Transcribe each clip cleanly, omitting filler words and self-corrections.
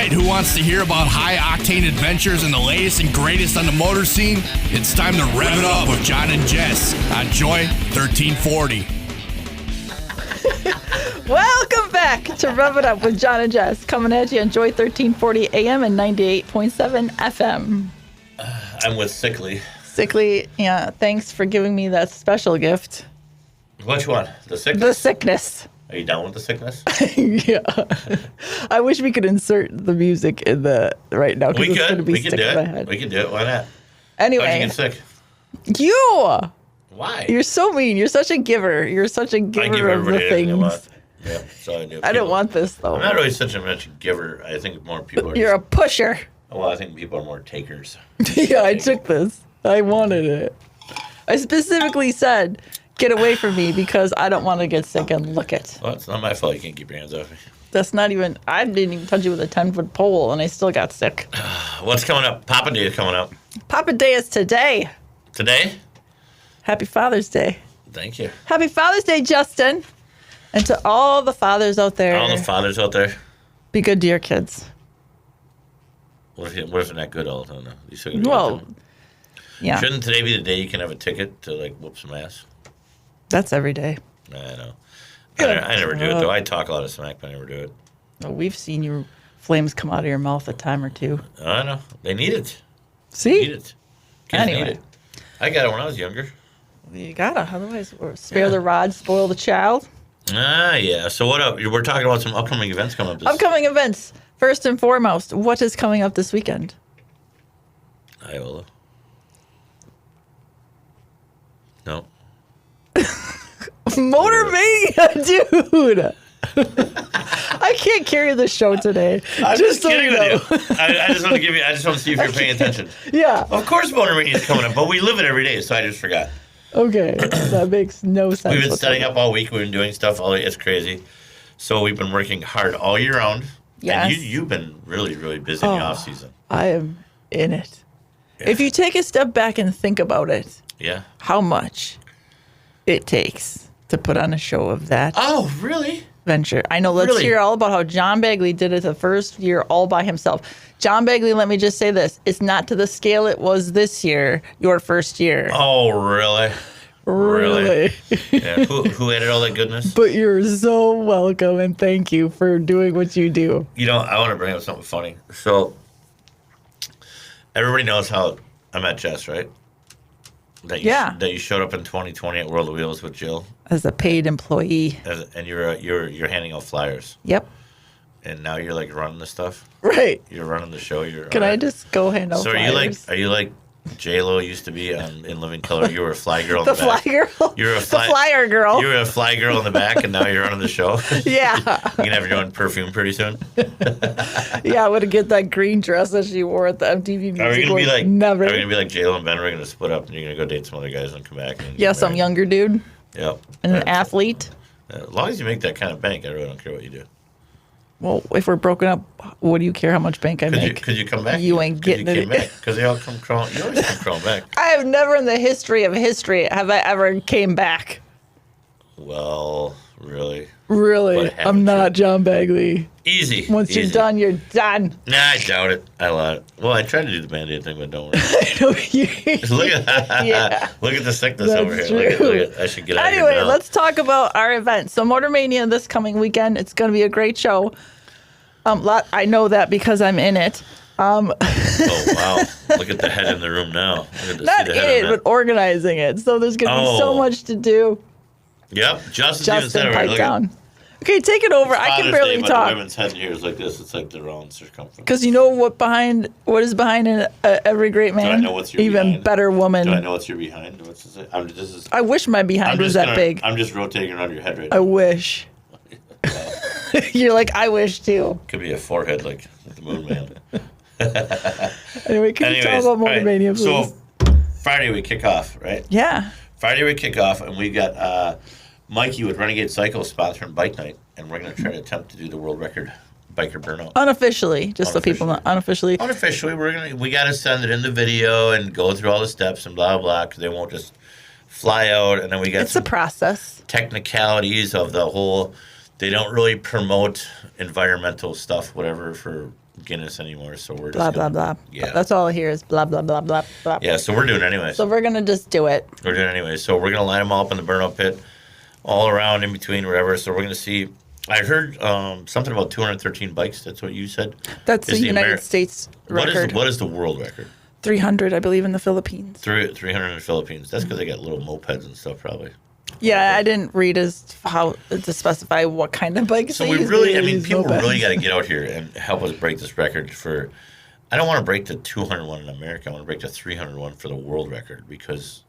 right, who wants to hear about high-octane adventures and the latest and greatest on the motor scene? It's time to rev it up with John and Jess on Joy 1340. Welcome back to Rev It Up with John and Jess, coming at you on Joy 1340 AM and 98.7 FM. I'm with Sickly. Sickly, yeah, thanks for giving me that special gift. Which one? The sickness? The sickness. Are you down with the sickness? Yeah. I wish we could insert the music in the right now. We could. We could do in my it. head. We could do it. Why not? Anyway. How'd you get sick? You! Why? You're so mean. You're such a giver. You're such a giver I give of the everybody anything I want. things. Yeah, so I do. I don't want this, though. I'm not really such a much giver. I think more people are. You're a pusher. Well, I think people are more takers. Yeah, I took this. I wanted it. I specifically said, get away from me because I don't want to get sick and look it. Well, it's not my fault you can't keep your hands off me. That's not even, I didn't even touch you with a 10-foot pole and I still got sick. What's coming up? Papa Day is coming up. Papa Day is today. Today? Happy Father's Day. Thank you. Happy Father's Day, Justin. And to all the fathers out there. All the fathers out there. Be good to your kids. What if they're not good all the time, though? You still gotta Well, do it. yeah. Shouldn't today be the day you can have a ticket to, like, whoop some ass? That's every day. I know. I never do it, though. I talk a lot of smack, but I never do it. Well, we've seen your flames come out of your mouth a time or two. I know. They need it. See? They need it. Kids Anyway. need it. I got it when I was younger. You gotta, otherwise spare the rod, spoil the child. Yeah. So what up? We're talking about some upcoming events coming up. Upcoming events. First and foremost, what is coming up this weekend? Iola. No. Motor Mania, dude. I can't carry the show today. I'm just so kidding you know. with you. I just want to give you. I just want to see if you're paying attention. Yeah. Of course, Motor Mania is coming up, but we live it every day, so I just forgot. Okay. That makes no sense. We've been setting up all week. We've been doing stuff all. It's crazy. So we've been working hard all year round. Yes. And you've been really, really busy in the off season. I am in it. Yeah. If you take a step back and think about it, Yeah. how much it takes to put on a show of that Oh, really? venture. I know, let's Really? hear all about how John Bagley did it the first year all by himself. John Bagley, let me just say this. It's not to the scale it was this year, your first year. Oh, really? Really? Yeah. Who added all that goodness? But you're so welcome and thank you for doing what you do. You know, I want to bring up something funny. So, everybody knows how I met Jess, right? That you showed up in 2020 at World of Wheels with Jill, As a paid employee. and you're handing out flyers, Yep. and now you're like running the stuff. Right. You're running the show. Can I just go hand out So flyers? are you like J-Lo used to be in Living Color? You were a fly girl in The the back. fly girl? You're a The flyer girl. You were a fly girl in the back, and now you're running the show. Yeah. You're gonna have your own perfume pretty soon. Yeah, I would get that green dress that she wore at the MTV Music Are we gonna be Awards. like Never. Are we gonna be like J-Lo and Ben? We're gonna split up, and you're gonna go date some other guys and come back. And Yeah, get some married? younger dude Yep. and an athlete. As long as you make that kind of bank, I really don't care what you do. Well, if we're broken up, what do you care how much bank I make? Could you come back? You ain't getting it. Because they all come crawling. You always come crawling back. I have never in the history of history have I ever came back. Well, really? Really, What happened I'm not to you? John Bagley. Easy. Once you're easy. done, you're done. Nah, I doubt it. I lied. Well, I tried to do the Band-Aid thing, but don't worry. I know you. Look at Yeah. Look at the sickness That's over here. true. Look at, I should get out of Anyway, here now. let's talk about our event. So Motor Mania this coming weekend. It's going to be a great show. I know that because I'm in it. Oh, wow. Look at the head in the room now. Look at the, Not see in the head it, on but that. organizing it. So there's going to be so Oh. much to do. Yep. Justin's even said Justin, it right. pipe Look down. Okay, take it over. I can Father's barely Day, but talk. The women's head here is like this. It's like their own circumference. Because you know what is behind every great man? I know what's your Even behind? better woman. Do I know what's your behind? What's this? This is. I wish my behind I'm was just that big. I'm just rotating around your head right I now. wish. You're like, I wish too. Could be a forehead like the Moon Man. Anyway, can you tell about Motor all right. Mania, please? So Friday we kick off, right? Yeah. Friday we kick off, and we got Mikey with Renegade Cycle sponsoring Bike Night, and we're going to try to attempt to do the world record biker burnout. Unofficially, just so people know. Unofficially. Unofficially, we got to send it in the video and go through all the steps and blah blah, because they won't just fly out. And then we got It's a some process. technicalities of the whole. They don't really promote environmental stuff, whatever, for Guinness anymore, so we're blah just blah blah. Yeah, that's all I hear is blah blah blah blah blah. Yeah, so we're doing it anyway. So we're gonna just do it. We're doing it anyway. So we're gonna line them all up in the burnout pit, all around, in between, wherever. So we're gonna see. I heard something about 213 bikes. That's what you said. That's the United States record. What is the world record? 300, I believe, in the Philippines. 300 in the Philippines. That's because they got little mopeds and stuff, probably. Yeah, I didn't read as how to specify what kind of bikes. So we really, people really got to get out here and help us break this record for. I don't want to break the 201 in America. I want to break the 301 for the world record because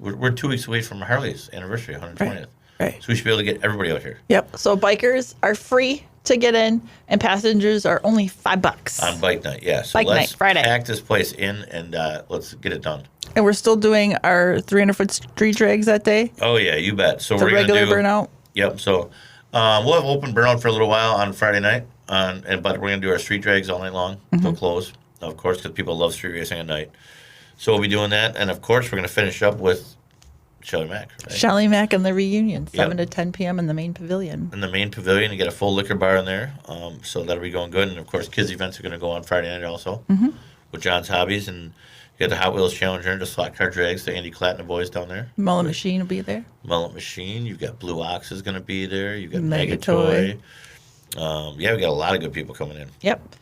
we're 2 weeks away from Harley's anniversary, 120th. Right. So we should be able to get everybody out here. Yep. So bikers are free to get in, and passengers are only $5 on bike night. Yeah. So bike night, Friday. Pack this place in and let's get it done. And we're still doing our 300-foot street drags that day. Oh yeah, you bet. So the we're gonna regular burnout. Yep. So we'll have open burnout for a little while on Friday night, but we're gonna do our street drags all night long. They'll close, of course, because people love street racing at night. So we'll be doing that, and of course, we're gonna finish up with Shelly Mack. Right? Shelly Mack and the reunion, 7 to 10 p.m. in the main pavilion. In the main pavilion, you get a full liquor bar in there, so that'll be going good. And of course, kids events are going to go on Friday night also with John's Hobbies, and you got the Hot Wheels Challenger and the slot car drags, the Andy Klatt and the boys down there. Mullet Machine will be there. Mullet Machine. You've got Blue Ox is going to be there. You've got Mega Toy. We got a lot of good people coming in. Yep.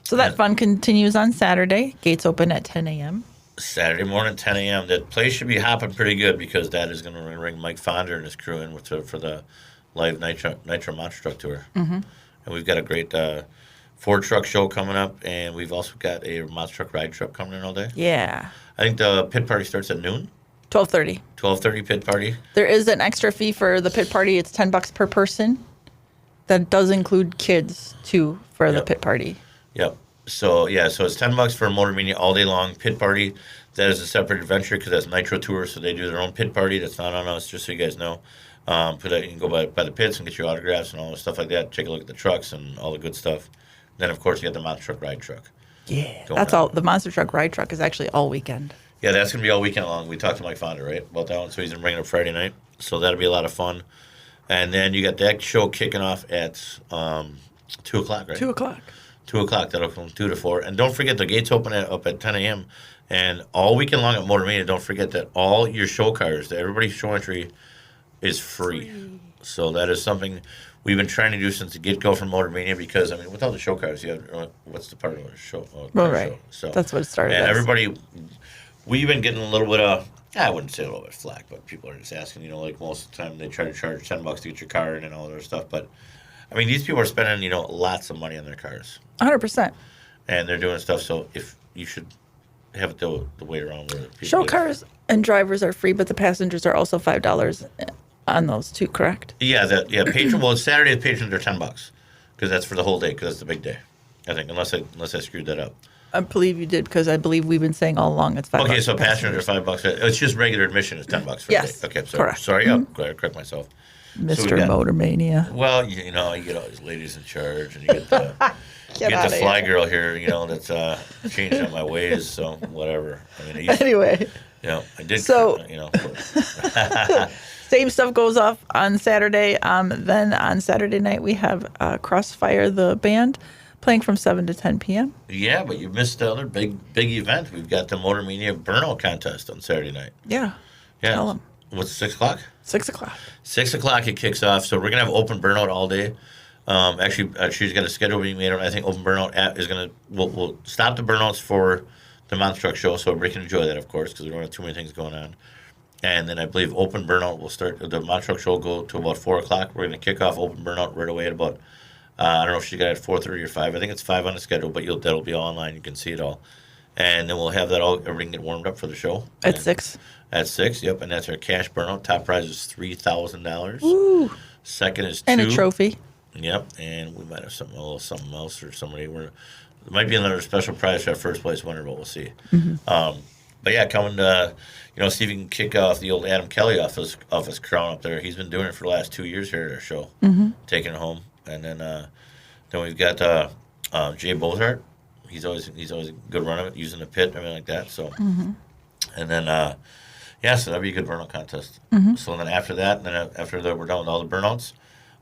So that fun continues on Saturday. Gates open at 10 a.m. Saturday morning, 10 a.m. That place should be hopping pretty good because that is going to bring Mike Fonder and his crew in for the live Nitro Monster Truck Tour. And we've got a great Ford truck show coming up, and we've also got a monster truck ride truck coming in all day. Yeah. I think the pit party starts at noon. 12:30. 12:30 pit party. There is an extra fee for the pit party. It's $10 per person. That does include kids too for the pit party. Yep. So it's $10 for a Motor Mania all day long pit party. That is a separate adventure because that's Nitro Tour, so they do their own pit party. That's not on us, just so you guys know. You can go by the pits and get your autographs and all the stuff like that. Take a look at the trucks and all the good stuff. Then, of course, you got the monster truck ride truck. Yeah, that's all. The monster truck ride truck is actually all weekend. Yeah, that's going to be all weekend long. We talked to Mike Fonda, right, about that one. So he's going to bring it up Friday night. So that'll be a lot of fun. And then you got that show kicking off at 2 o'clock, right? 2 o'clock. 2 o'clock. That'll come 2 to 4. And don't forget, the gates open up at 10 a.m. And all weekend long at Motor Mania, don't forget that all your show cars, everybody's show entry is free. So that is something we've been trying to do since the get-go from Motor Mania because, without the show cars, you have, what's the part of the show? Right. So that's what it started and as. everybody, we've been getting a little bit of, I wouldn't say a little bit of flack, but people are just asking, like most of the time they try to charge $10 to get your car in and all that other stuff. But, these people are spending, lots of money on their cars. 100%. And they're doing stuff, so if you should have it the way around where people show cars and drivers are free, but the passengers are also $5 on those too, correct? Yeah, patron. Well, Saturday the patrons are $10 because that's for the whole day because it's the big day. I think unless I screwed that up. I believe you did because I believe we've been saying all along it's $5. Okay, so passengers are $5. It's just regular admission is $10 for yes, the day. Okay, correct. Sorry, I'll correct myself. Mr. Motor Mania. Well, you get all these ladies in charge, and you get the the fly girl here, that's changing up my ways. So whatever. Anyway. I did. So, same stuff goes off on Saturday. Then on Saturday night we have Crossfire the band playing from 7 to 10 p.m. Yeah, but you missed the other big event. We've got the Motor Mania Burnout contest on Saturday night. Yeah. Tell them. What's 6 o'clock? 6 o'clock. 6 o'clock it kicks off. So we're gonna have open burnout all day. Actually, she's got a schedule being made. I think open burnout is gonna. We'll stop the burnouts for the monster truck show, so everybody can enjoy that, of course, because we don't have too many things going on. And then I believe open burnout will start. The monster truck show will go to about 4 o'clock. We're gonna kick off open burnout right away at about. I don't know if she got it at 4:30 or 5. I think it's 5 on the schedule, but that'll be all online. You can see it all. And then we'll have that all. Everybody can get warmed up for the show at 6. At 6, yep, and that's our cash burnout. Top prize is $3,000. Woo! Second is 2. And a trophy. Yep, and we might have something else or somebody. There might be another special prize for our first place winner, but we'll see. But yeah, coming to see if we can kick off the old Adam Kelly off his crown up there. He's been doing it for the last 2 years here at our show, taking it home. And then we've got Jay Bozart. He's always a good run of it, using the pit, everything like that. So, and then. So that'd be a good burnout contest. So then after that, we're done with all the burnouts.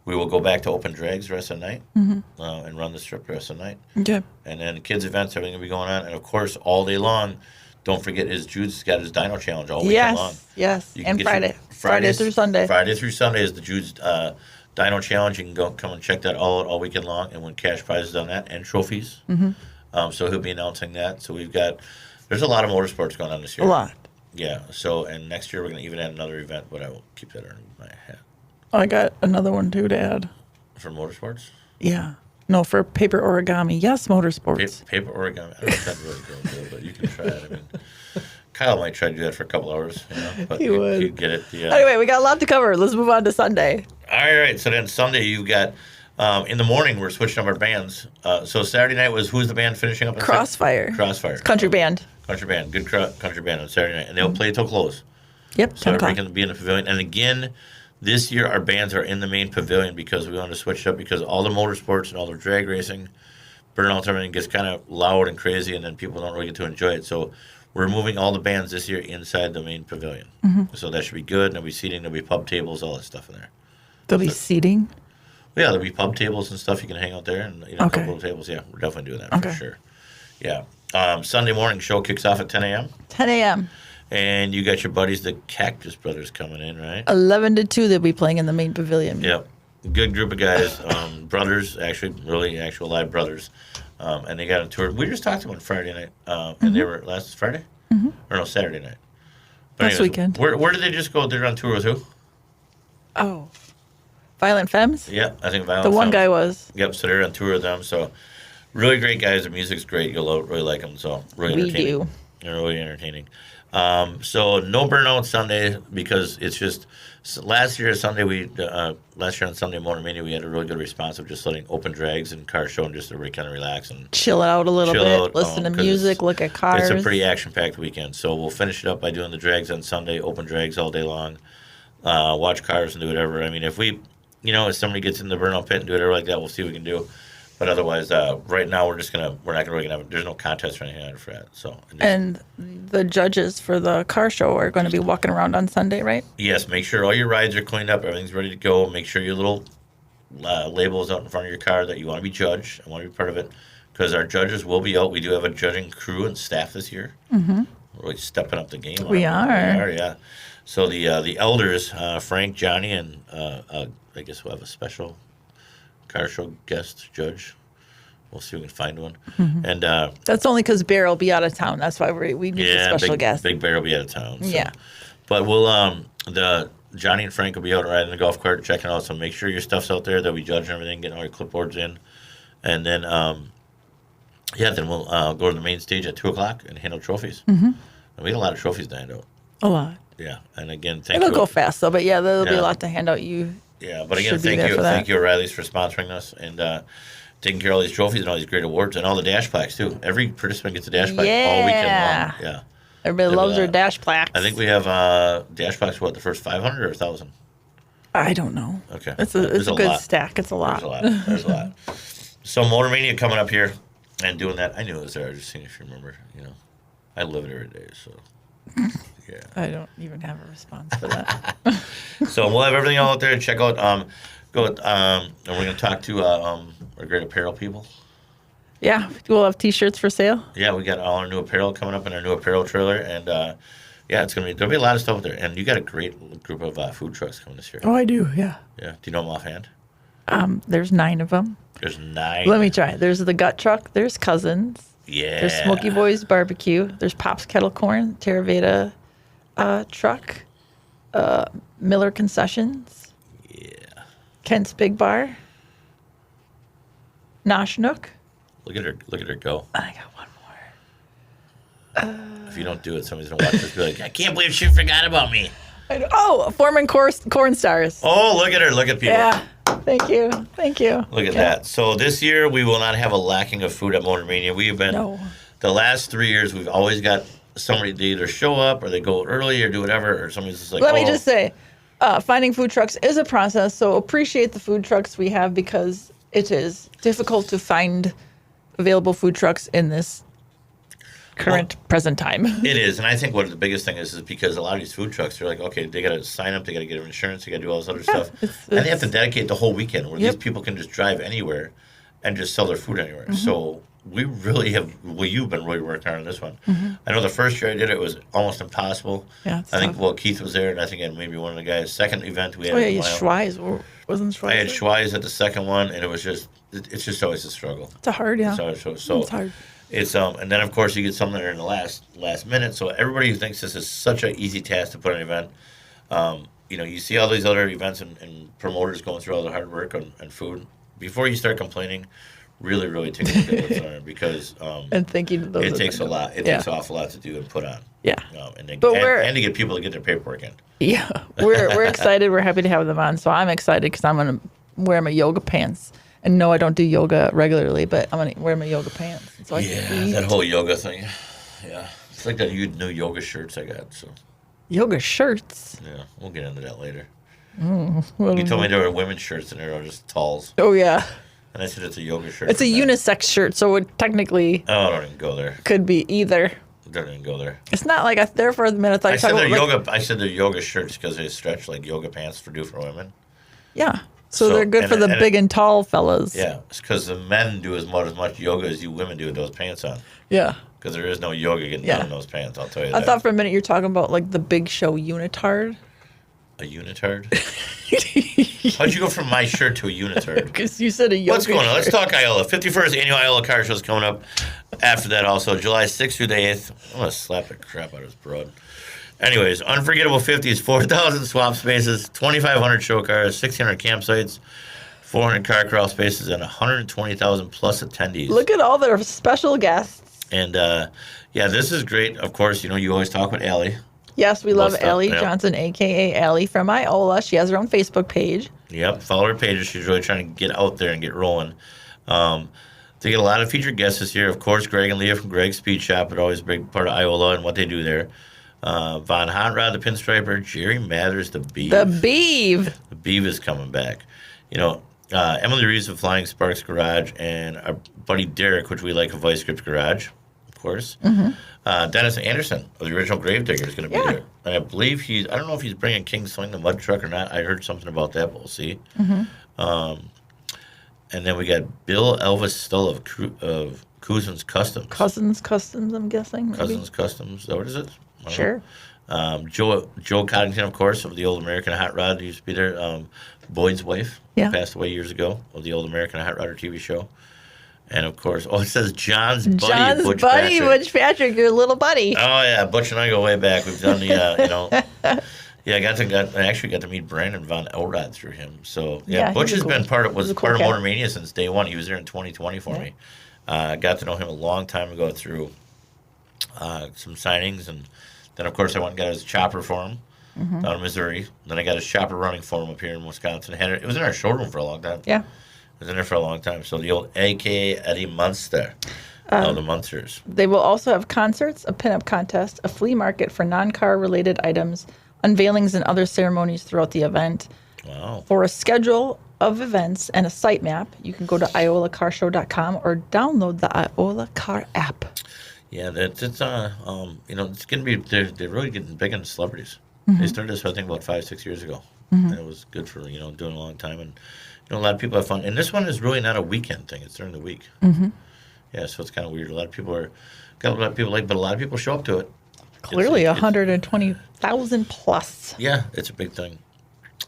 We will go back to open drags the rest of the night and run the strip the rest of the night. Okay. And then kids events, everything will be going on. And of course, all day long, don't forget Jude's got his Dino Challenge all weekend long. Yes. You can And get Friday. Friday through Sunday. Friday through Sunday is the Jude's Dino Challenge. You can come and check that all weekend long and win cash prizes on that and trophies. So he'll be announcing that. So there's a lot of motorsports going on this year. A lot. Yeah. So, and next year we're going to even add another event, but I will keep that under my hat. I got another one too to add. For motorsports? Yeah. No, for paper origami. Yes, motorsports. Paper origami. I don't know if that'd really go good, but you can try it. I mean, Kyle might try to do that for a couple hours, but He would. he'd get it. Yeah. Anyway, we got a lot to cover. Let's move on to Sunday. All right. So then Sunday you've got, in the morning we're switching up our bands. So Saturday night was, who's the band finishing up? Crossfire. Crossfire. Country band. Country band. Good country band on Saturday night. And they'll play till close. Yep. So 10 everybody o'clock. can be in the pavilion. And again, this year our bands are in the main pavilion because we wanted to switch it up because all the motorsports and all the drag racing, burnouts, everything gets kind of loud and crazy, and then people don't really get to enjoy it. So we're moving all the bands this year inside the main pavilion. So that should be good. There'll be seating, there'll be pub tables, all that stuff in there. There'll be seating. Yeah, there'll be pub tables and stuff. You can hang out there and a Okay. couple of tables. Yeah, we're definitely doing that Okay. for sure. Yeah. Sunday morning show kicks off at 10 a.m. 10 a.m. And you got your buddies, the Cactus Brothers, coming in, right? 11 to 2, they'll be playing in the main pavilion. Yep. Good group of guys. Brothers, actually, really actual live brothers. And they got on tour. We just talked to them on Friday night. And they were last Friday? Or no, Saturday night. But Last weekend. Where did they just go? They're on tour with who? Oh. Violent Femmes? Yep, I think Violent The one Femmes. guy was. Yep, so they're on tour with them. So really great guys. The music's great. You'll really like them. So really We entertaining. do. They're really entertaining. So no burnout Sunday because it's just last year on Sunday Motor Mania we had a really good response of just letting open drags and car show and just everybody kind of relax and Chill out a little chill bit, out, listen to 'cause music, look at cars. It's a pretty action-packed weekend. So we'll finish it up by doing the drags on Sunday, open drags all day long, watch cars and do whatever. I mean, if if somebody gets in the burnout pit and do whatever like that, we'll see what we can do. But otherwise, right now we're not really gonna have. There's no contest or anything like that for that. So And the judges for the car show are going to be walking around on Sunday, right? yes, make sure all your rides are cleaned up, everything's ready to go. Make sure your little labels out in front of your car that you want to be judged. I want to be part of it because our judges will be out. We do have a judging crew and staff this year. We're really stepping up the game. We are. Yeah. So the elders, Frank, Johnny, and I guess we'll have a special car show guest judge. We'll see if we can find one. And That's only because Bear will be out of town. That's why we need a special guest. Big Bear will be out of town. So. Yeah. But we'll the Johnny and Frank will be out riding the golf cart, checking out. So make sure your stuff's out there. They'll be judging everything, getting all your clipboards in, and then then we'll go to the main stage at 2:00 and hand out trophies. And we had a lot of trophies to hand out. A lot. Yeah, and again, thank you. It'll go fast though, but yeah, there'll be Yeah. a lot to hand out. You. Yeah, but again, Should be there for that. thank you, O'Reilly's, for sponsoring us and taking care of all these trophies and all these great awards and all the dash plaques too. Every participant gets a dash plaque all weekend long. Yeah, Everybody loves their dash plaques. I think we have dash plaques for the first 500 or 1,000. I don't know. Okay, It's There's a good lot. stack. It's a lot. There's a lot. So Motor Mania coming up here and doing that. I knew it was there. I was just seeing if you remember. I live it every day. So yeah. I don't even have a response for that. So we'll have everything all out there. Check out. And we're going to talk to our great apparel people. Yeah, we'll have T-shirts for sale. Yeah, we got all our new apparel coming up in our new apparel trailer, and there'll be a lot of stuff out there. And you got a great group of food trucks coming this year. Oh, I do. Yeah. Yeah, do you know them offhand? There's 9 of them. There's 9. Let me try. There's the Gut Truck. There's Cousins. Yeah. There's Smoky Boys Barbecue. There's Pop's Kettle Corn. Terraveda Truck. Miller Concessions. Yeah. Kent's Big Bar. Nosh Nook. Look at her go. I got one more. If you don't do it, somebody's gonna watch this and be like, I can't believe she forgot about me. Oh, Foreman Corn Stars. Oh, look at her. Look at people. Yeah. Thank you. Thank you. Look at Yeah. that. So this year we will not have a lacking of food at Motor Mania. We've been the last 3 years we've always got somebody to either show up or they go early or do whatever, or somebody's just like, Let me just say, finding food trucks is a process, so appreciate the food trucks we have because it is difficult to find available food trucks in this present time. It is, and I think what the biggest thing is because a lot of these food trucks, they're like, okay, they got to sign up, they got to get insurance, they got to do all this other stuff, and they have to dedicate the whole weekend where these people can just drive anywhere and just sell their food anywhere. So we really have, you've been really working on this one. I know the first year I did it was almost impossible. Yeah, I think, Keith was there, and I think maybe one of the guys. Second event we had. Schweiz. Wasn't Schweiz? I had Schweiz at the second one, and it was just, it's just always a struggle. It's hard, yeah. So it's hard. It's and then of course you get something there in the last minute. So everybody who thinks this is such an easy task to put an event, you see all these other events and promoters going through all the hard work and food. Before you start complaining, really, really take a look at what's on it because and thinking it takes a lot. It takes an awful lot to do and put on. Yeah. And to get people to get their paperwork in. Yeah, we're excited. We're happy to have them on. So I'm excited because I'm gonna wear my yoga pants. And no, I don't do yoga regularly, but I'm gonna wear my yoga pants. So I can eat. That whole yoga thing. Yeah, it's like the new yoga shirts I got. So yoga shirts. Yeah, we'll get into that later. You told me there were women's shirts and they're just talls. Oh yeah. And I said it's a yoga shirt. It's a unisex shirt, so it technically. Oh, I don't even go there. Could be either. Don't even go there. It's not like there for a minute. I said they're yoga shirts because they stretch like yoga pants for women. Yeah. So they're good for the big and tall fellas. Yeah, it's because the men do as much yoga as you women do with those pants on. Yeah. Because there is no yoga getting done in those pants, I'll tell you that. I thought for a minute you were talking about like the Big Show unitard. A unitard? How'd you go from my shirt to a unitard? Because you said a yoga What's going on? shirt. Let's talk Iola. 51st Annual Iola Car Show is coming up after that also, July 6th through the 8th. I'm going to slap the crap out of this broad. Anyways, Unforgettable 50s, 4,000 swap spaces, 2,500 show cars, 1,600 campsites, 400 car crawl spaces, and 120,000 plus attendees. Look at all their special guests. And, this is great. Of course, you always talk with Allie. Yes, we love Allie Johnson, a.k.a. Allie from Iola. She has her own Facebook page. Yep, follow her pages. She's really trying to get out there and get rolling. They get a lot of featured guests this year. Of course, Greg and Leah from Greg's Speed Shop are always a big part of Iola and what they do there. Von Hot Rod, the Pinstriper, Jerry Mathers, the Beeve. The Beeve. The Beeve is coming back. Emily Reeves of Flying Sparks Garage and our buddy Derek, which we like of Vice Scripts Garage, of course. Dennis Anderson of the original Gravedigger is going to be there. And I believe I don't know if he's bringing King Sling the mud truck or not. I heard something about that, but we'll see. And then we got Bill Elvis Stull of Cousins Customs. Cousins Customs, I'm guessing. Maybe. Cousins Customs. Is that what is it? Sure. Joe Coddington, of course, of the Old American Hot Rod. He used to be there. Boyd's wife passed away years ago of the Old American Hot Rodder TV show. And, of course, it says John's buddy, Butch Patrick. Butch Patrick, your little buddy. Oh, yeah. Butch and I go way back. We've done the, I actually got to meet Brandon Von Elrod through him. So, Butch has been part of Motor Mania since day one. He was there in 2020 for me. Got to know him a long time ago through some signings. And then, of course, I went and got his chopper for him down in Missouri. Then I got his chopper running for him up here in Wisconsin. It was in our showroom for a long time. Yeah. It was in there for a long time. So the old A.K.A. Eddie Munster. The Munsters. They will also have concerts, a pinup contest, a flea market for non-car related items, unveilings and other ceremonies throughout the event. Wow. For a schedule of events and a site map, you can go to iolacarshow.com or download the Iola Car app. Yeah, it's it's going to be, they're really getting big into celebrities. They started this, I think, about 5-6 years ago. And it was good for, doing a long time. And, a lot of people have fun. And this one is really not a weekend thing. It's during the week. Yeah, so it's kind of weird. A lot of people but a lot of people show up to it. Clearly, 120,000 plus. Yeah, it's a big thing.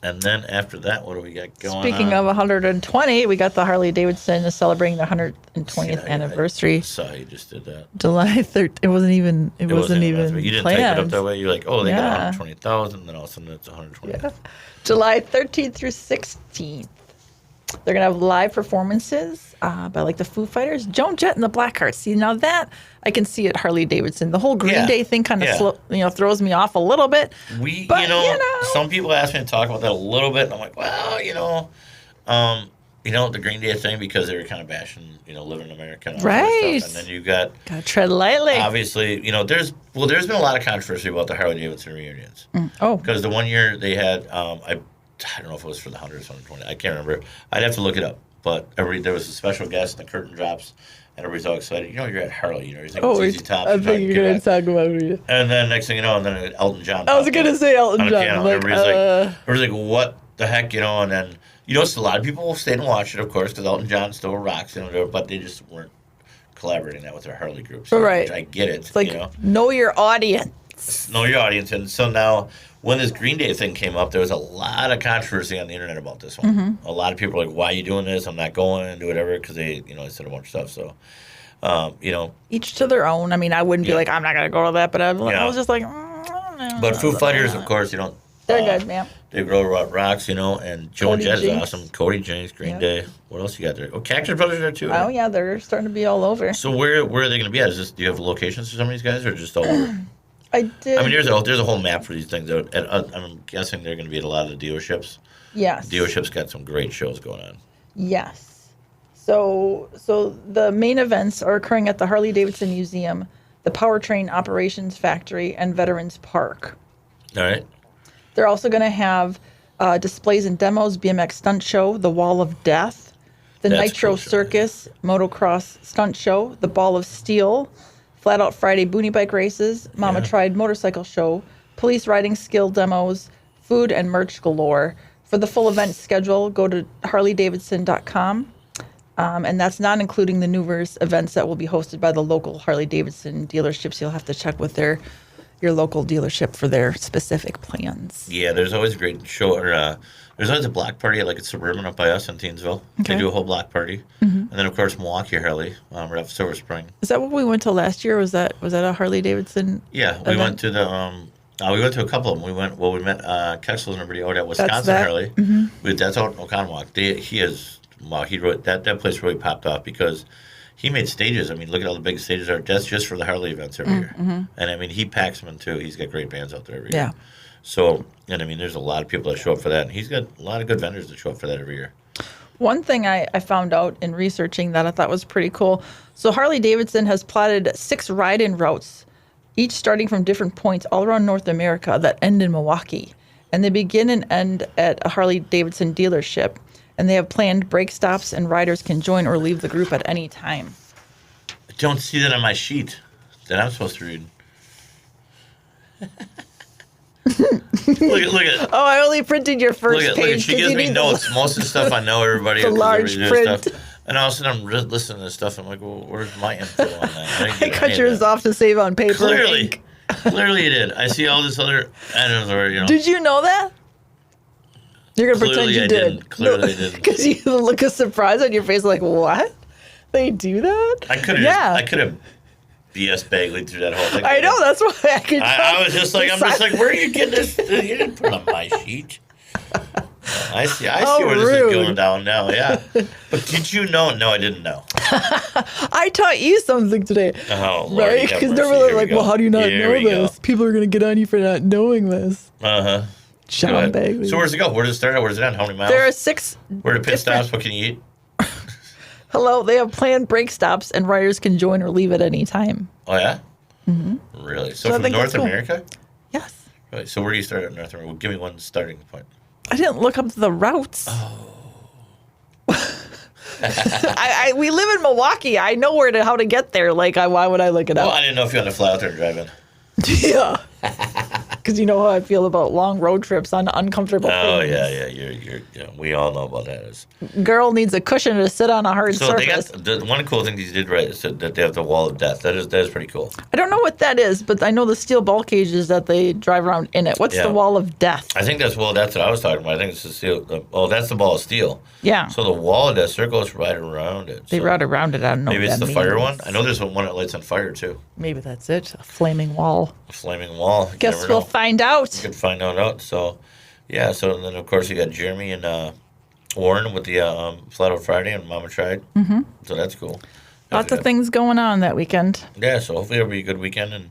And then after that, what do we got going on? Speaking of 120, we got the Harley Davidson is celebrating the 120th anniversary. I saw you just did that. July 3rd. It wasn't even You didn't planned. type it up that way. You're like, they got 120,000, then all of a sudden it's 120. Yeah. July 13th through 16th. They're going to have live performances by like the Foo Fighters, Joan Jett, and the Blackhearts. See, now that I can see at Harley Davidson. The whole Green Day thing kind of throws me off a little bit. Some people ask me to talk about that a little bit, and I'm like, the Green Day thing because they were kind of bashing, living in America and all that stuff. And then you got gotta tread lightly. Obviously, there's been a lot of controversy about the Harley Davidson reunions. Because the one year they had I don't know if it was for the 100 or 120. I can't remember. I'd have to look it up. but there was a special guest and the curtain drops, and everybody's all excited. You know, you're at Harley. You know, you're thinking it's easy top. I think you're going to talk about it. And then next thing you know, and then Elton John. I was going to say Elton John. Like, everybody's like, what the heck, you know? And then, you know, a lot of people stayed and watched it, of course, because Elton John still rocks, you know, but they just weren't collaborating that with their Harley groups. Right. Which I get it. It's like, you know your audience. Know your audience. And so now, when this Green Day thing came up, there was a lot of controversy on the internet about this one. Mm-hmm. A lot of people were like, why are you doing this? I'm not going, do whatever, because they said a bunch of stuff. So, you know. Each to their own. I mean, I wouldn't be like, I'm not going to go to that, but I was just like, I don't know. But Foo Fighters, of course, you know. They're good, man. Dave Grohl rocks, you know, and Joe and Jett is awesome. Cody Jinks, Green Day. What else you got there? Oh, Cactus Brothers are there too. Oh, yeah, they're starting to be all over. So where are they going to be at? Do you have locations for some of these guys, or just all over? I did. I mean, there's a whole map for these things. I'm guessing they're going to be at a lot of the dealerships. Yes. Dealerships got some great shows going on. Yes. So the main events are occurring at the Harley-Davidson Museum, the Powertrain Operations Factory, and Veterans Park. All right. They're also going to have displays and demos, BMX Stunt Show, the Wall of Death, the Nitro Circus, Motocross Stunt Show, the Ball of Steel, Flat Out Friday Boonie Bike Races, Mama Tried Motorcycle Show, Police Riding Skill Demos, food and merch galore. For the full event schedule, go to harleydavidson.com. And that's not including the numerous events that will be hosted by the local Harley-Davidson dealerships. You'll have to check with your local dealership for their specific plans. Yeah, there's always a great show. There's always a block party at Suburban up by us in Teensville. Okay. They do a whole block party. Mm-hmm. And then, of course, Milwaukee Harley, right off Silver Spring. Is that what we went to last year? Was that a Harley-Davidson event? We went to we went to a couple of them. We met Kessels and everybody out at Wisconsin Harley. Mm-hmm. That's out in Oconomowoc. He wrote that place really popped off because he made stages. I mean, look at all the big stages that's just for the Harley events every year. And I mean, he packs them in too. He's got great bands out there every year. So, and I mean, there's a lot of people that show up for that. And he's got a lot of good vendors that show up for that every year. One thing I found out in researching that I thought was pretty cool. So Harley-Davidson has plotted 6 ride-in routes, each starting from different points all around North America that end in Milwaukee. And they begin and end at a Harley-Davidson dealership. And they have planned break stops, and riders can join or leave the group at any time. I don't see that on my sheet that I'm supposed to read. Look at. Oh, I only printed your first page. She gives me notes. Most of the stuff I know everybody. The large print. Stuff. And all of a sudden I'm listening to this stuff. I'm like, well, where's my info on that? I cut yours off to save on paper. Clearly you did. I see all this other. I don't know. You know. Did you know that? You're gonna pretend you did. Clearly I didn't. Because you look of surprise on your face, like, what? They do that? I could have. I could have BS Bagley through that whole thing. I know. That's why I could. I was just like, where are you getting this? You didn't put it on my sheet. I see where this is going down now. Yeah. But did you know? No, I didn't know. I taught you something today. Oh, Lord, right? Because they're like, well, how do you not know this? People are gonna get on you for not knowing this. Sean Bagley. So where's it go? Where does it start? Where does it end? How many miles? There are 6. Where are the pit stops? What can you eat? Hello. They have planned break stops, and riders can join or leave at any time. Oh, yeah? Mm-hmm. Really? So from North America? Yes. Right. So where do you start at North America? Well, give me one starting point. I didn't look up the routes. Oh. We live in Milwaukee. I know how to get there. Like, why would I look it up? Well, I didn't know if you had to fly out there and drive in. Yeah. Because you know how I feel about long road trips on uncomfortable things. Oh, yeah. We all know about that. Girl needs a cushion to sit on a hard surface. The one cool thing these did right is that they have the wall of death. That is pretty cool. I don't know what that is, but I know the steel ball cages that they drive around in it. What's the wall of death? I think that's what I was talking about. I think it's the steel. That's the ball of steel. Yeah. So the wall of death circles right around it. They ride around it. I don't know. Maybe it's the fire one. I know there's one that lights on fire too. Maybe that's it. A flaming wall. A flaming wall. Guess we'll find out. You could find out. So, yeah. So then, of course, you got Jeremy and Warren with the Flat Out Friday and Mama Tried. Mm-hmm. So that's cool. Lots of things going on that weekend. Yeah. So hopefully it'll be a good weekend, and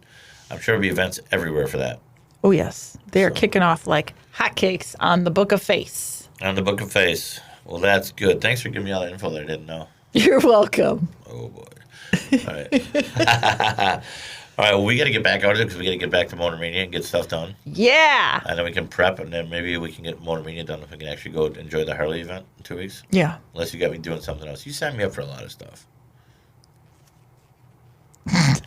I'm sure there'll be events everywhere for that. Oh yes, they are kicking off like hotcakes on the Book of Face. On the Book of Face. Well, that's good. Thanks for giving me all that info that I didn't know. You're welcome. Oh boy. All right. All right, well, we got to get back out of it because we got to get back to Motor Mania and get stuff done. Yeah. And then we can prep, and then maybe we can get Motor Mania done if we can actually go enjoy the Harley event in 2 weeks. Yeah. Unless you got me doing something else. You signed me up for a lot of stuff.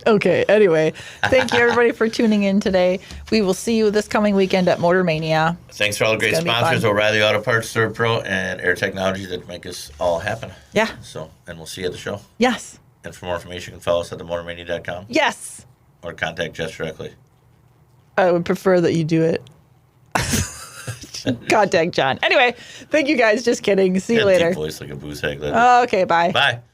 Okay. Anyway, thank you everybody for tuning in today. We will see you this coming weekend at Motor Mania. Thanks for all the great gonna be sponsors, fun. O'Reilly Auto Parts, Third Pro, and Air Technology that make this all happen. Yeah. So, and we'll see you at the show. Yes. And for more information, you can follow us at themotormania.com Yes. or contact Jess directly. I would prefer that you do it. Contact John. Anyway, thank you guys. Just kidding. See you Deep later. voice like a booze hag. Okay. Bye. Bye.